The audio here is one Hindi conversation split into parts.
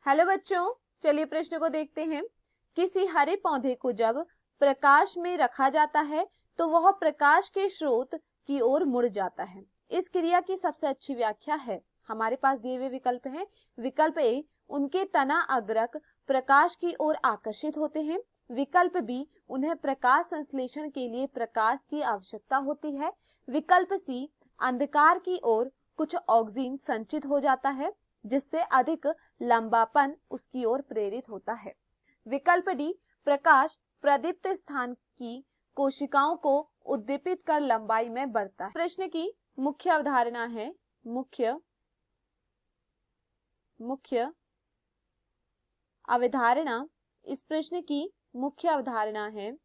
हेलो बच्चों, चलिए प्रश्न को देखते हैं। किसी हरे पौधे को जब प्रकाश में रखा जाता है तो वह प्रकाश के स्रोत की ओर मुड़ जाता है। इस क्रिया की सबसे अच्छी व्याख्या है। हमारे पास दिए हुए विकल्प हैं। विकल्प ए, उनके तना अग्रक प्रकाश की ओर आकर्षित होते हैं। विकल्प बी, उन्हें प्रकाश संश्लेषण के लिए प्रकाश की आवश्यकता होती है। विकल्प सी, अंधकार की ओर कुछ ऑक्सीजन संचित हो जाता है जिससे अधिक लंबापन उसकी ओर प्रेरित होता है। विकल्प डी, प्रकाश प्रदीप्त स्थान की कोशिकाओं को उद्दीपित कर लंबाई में बढ़ता है। प्रश्न की मुख्य अवधारणा है मुख्य अवधारणा। इस प्रश्न की मुख्य अवधारणा है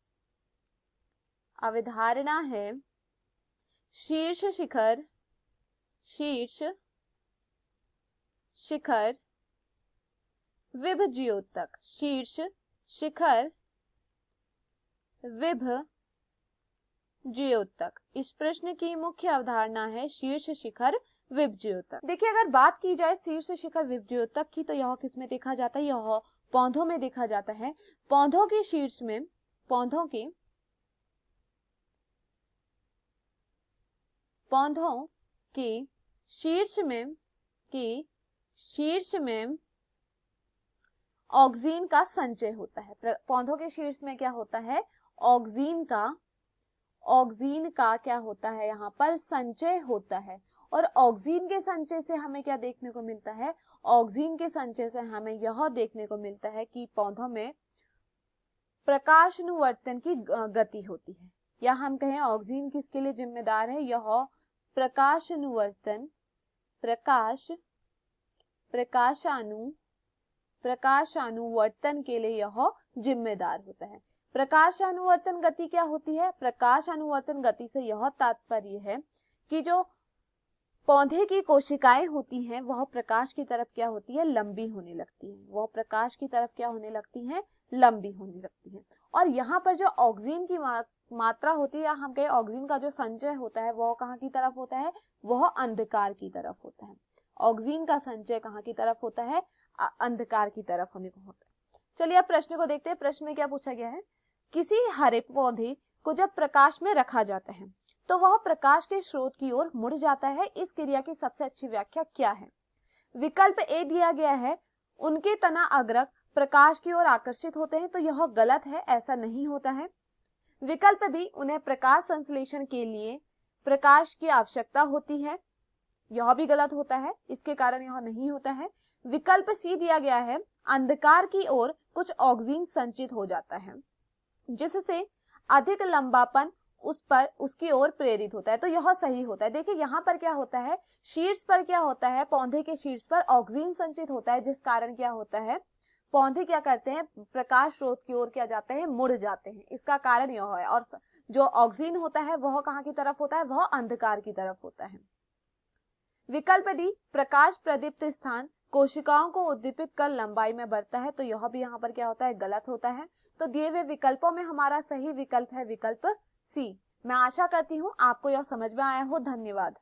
शीर्ष शिखर विभ ज्योतक। शीर्ष शिखर विभ ज्योतक। इस प्रश्न की मुख्य अवधारणा है शीर्ष शिखर विभ ज्योतक। देखिए, अगर बात की जाए शीर्ष शिखर विभ ज्योतक की तो यह किसमें देखा जाता है? यह पौधों में देखा जाता है। पौधों के शीर्ष में शीर्ष में ऑक्सीजन का संचय होता है। पौधों के शीर्ष में क्या होता है? ऑक्सीजन का क्या होता है? यहाँ पर संचय होता है। और ऑक्सीजन के संचय से हमें क्या देखने को मिलता है? ऑक्सीजन के संचय से हमें यह देखने को मिलता है कि पौधों में प्रकाशानुवर्तन की गति होती है। या हम कहें ऑक्सीजन किसके लिए जिम्मेदार है? यह प्रकाशानुवर्तन के लिए यह जिम्मेदार होता है। प्रकाशानुवर्तन गति क्या होती है? प्रकाशानुवर्तन गति से यह तात्पर्य है कि जो पौधे की कोशिकाएं होती हैं वह प्रकाश की तरफ क्या होती है? लंबी होने लगती है। वह प्रकाश की तरफ क्या होने लगती है? लंबी होने लगती है। और यहाँ पर जो ऑक्सीजन की मात्रा होती है, या हम कहें ऑक्सीजन का जो संचय होता है, वह कहाँ की तरफ होता है? वह अंधकार की तरफ होता है। ऑक्सीजन का संचय कहाँ की तरफ होता है? अंधकार की तरफ होने को होता है। चलिए अब प्रश्न को देखते हैं। प्रश्न में क्या पूछा गया है? किसी हरे पौधे को जब प्रकाश में रखा जाता है तो वह प्रकाश के स्रोत की ओर मुड़ जाता है। इस क्रिया की सबसे अच्छी व्याख्या क्या है? विकल्प ए दिया गया है, उनके तना अग्रक प्रकाश की ओर आकर्षित होते हैं, तो यह गलत है, ऐसा नहीं होता है। विकल्प बी, उन्हें प्रकाश संश्लेषण के लिए प्रकाश की आवश्यकता होती है, यह भी गलत होता है, इसके कारण यह नहीं होता है। विकल्प सी दिया गया है, अंधकार की ओर कुछ ऑक्सीजन संचित हो जाता है जिससे अधिक लंबापन उसकी ओर प्रेरित होता है, तो यह सही होता है। देखिए यहाँ पर क्या होता है? शीर्ष पर क्या होता है? पौधे के शीर्ष पर ऑक्सीजन संचित होता है, जिस कारण क्या होता है? पौधे क्या करते हैं? प्रकाश स्रोत की ओर क्या जाते हैं? मुड़ जाते हैं। इसका कारण यह है। और जो ऑक्सीजन होता है वह कहाँ की तरफ होता है? वह अंधकार की तरफ होता है। विकल्प डी, प्रकाश प्रदीप्त स्थान कोशिकाओं को उद्दीपित कर लंबाई में बढ़ता है, तो यह भी यहाँ पर क्या होता है? गलत होता है। तो दिए हुए विकल्पों में हमारा सही विकल्प है विकल्प सी। मैं आशा करती हूँ आपको यह समझ में आया हो। धन्यवाद।